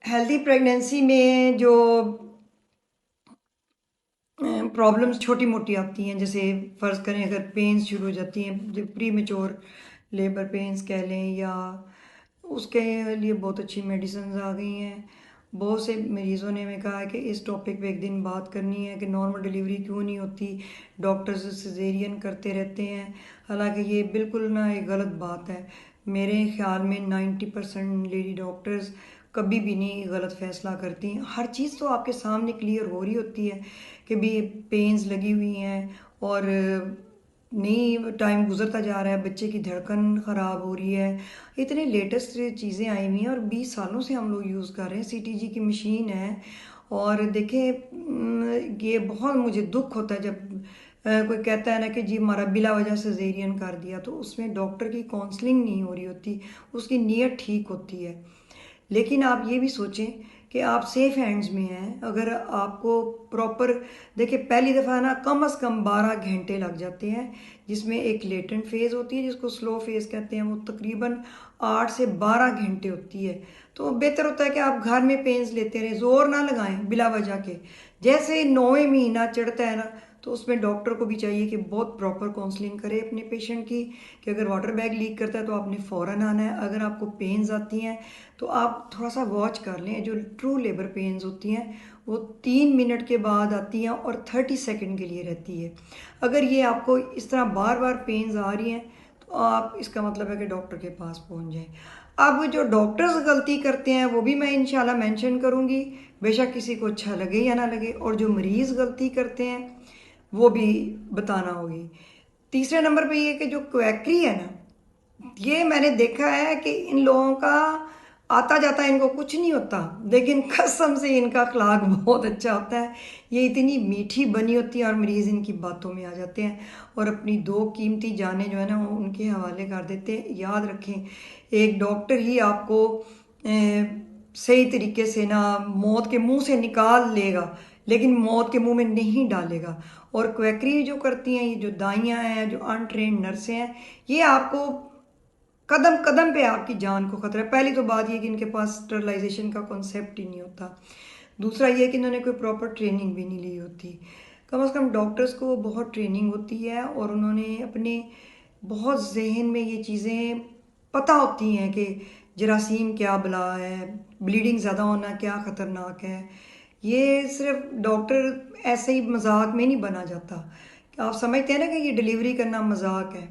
Healthy pregnancy में जो problems छोटी मोटी आती हैं, जैसे फ़र्ज़ करें अगर पेन्स शुरू हो जाती हैं, जो प्री मेच्योर लेबर पेन्स कह लें, या उसके लिए बहुत अच्छी मेडिसिन आ गई हैं। बहुत से मरीज़ों ने हमें कहा है कि इस टॉपिक पे एक दिन बात करनी है कि नॉर्मल डिलीवरी क्यों नहीं होती, डॉक्टर्स सिजेरियन करते रहते हैं। हालांकि ये बिल्कुल ना एक गलत बात है। मेरे ख्याल में 90% लेडी डॉक्टर्स कभी भी नहीं गलत फ़ैसला करती हैं। हर चीज़ तो आपके सामने क्लियर हो रही होती है कि भी पेन्स लगी हुई हैं और नहीं टाइम गुजरता जा रहा है, बच्चे की धड़कन ख़राब हो रही है। इतनी लेटेस्ट चीज़ें आई हुई हैं और 20 सालों से हम लोग यूज़ कर रहे हैं। सीटीजी की मशीन है। और देखें, ये बहुत मुझे दुख होता है जब कोई कहता है ना कि जी हमारा बिला वजह सिजेरियन कर दिया, तो उसमें डॉक्टर की काउंसलिंग नहीं हो रही होती, उसकी नीयत ठीक होती है। लेकिन आप ये भी सोचें कि आप सेफ हैंड्स में हैं। अगर आपको प्रॉपर, देखिए पहली दफ़ा ना कम से कम 12 घंटे लग जाते हैं, जिसमें एक लेटेंट फेज़ होती है जिसको स्लो फेज़ कहते हैं, वो तकरीबन 8 से 12 घंटे होती है। तो बेहतर होता है कि आप घर में पेन्स लेते रहें, ज़ोर ना लगाएं बिला वजह के। जैसे 9वें महीना चढ़ता है ना, तो उसमें डॉक्टर को भी चाहिए कि बहुत प्रॉपर काउंसलिंग करे अपने पेशेंट की, कि अगर वाटर बैग लीक करता है तो आपने फ़ौरन आना है। अगर आपको पेन्स आती हैं तो आप थोड़ा सा वॉच कर लें। जो ट्रू लेबर पेन्स होती हैं वो 3 मिनट के बाद आती हैं और 30 सेकेंड के लिए रहती है। अगर ये आपको इस तरह बार बार पेन्स आ रही हैं तो आप, इसका मतलब है कि डॉक्टर के पास पहुंच जाएं। अब जो डॉक्टर्स गलती करते हैं वो भी मैं इंशाल्लाह मेंशन करूंगी, बेशक किसी को अच्छा लगे या ना लगे, और जो मरीज़ गलती करते हैं वो भी बताना होगी। तीसरे नंबर पे ये कि जो क्वैकरी है ना, ये मैंने देखा है कि इन लोगों का आता जाता इनको कुछ नहीं होता, लेकिन कसम से इनका अखलाक बहुत अच्छा होता है। ये इतनी मीठी बनी होती है और मरीज़ इनकी बातों में आ जाते हैं और अपनी 2 कीमती जानें जो है ना वो उनके हवाले कर देते हैं। याद रखें, एक डॉक्टर ही आपको सही तरीके से ना मौत के मुंह से निकाल लेगा, लेकिन मौत के मुंह में नहीं डालेगा। और क्वैकरी जो करती हैं, ये जो दाइयाँ हैं, जो अनट्रेंड नर्सें हैं, ये आपको कदम कदम पे आपकी जान को खतरा है। पहली तो बात ये कि इनके पास स्टरलाइजेशन का कॉन्सेप्ट ही नहीं होता। दूसरा ये कि इन्होंने कोई प्रॉपर ट्रेनिंग भी नहीं ली होती। कम से कम डॉक्टर्स को बहुत ट्रेनिंग होती है और उन्होंने अपने बहुत जहन में ये चीज़ें पता होती हैं कि जरासीम क्या बला है, ब्लीडिंग ज़्यादा होना क्या ख़तरनाक है। ये सिर्फ डॉक्टर ऐसे ही मजाक में नहीं बना जाता। आप समझते हैं ना कि ये डिलीवरी करना मजाक है।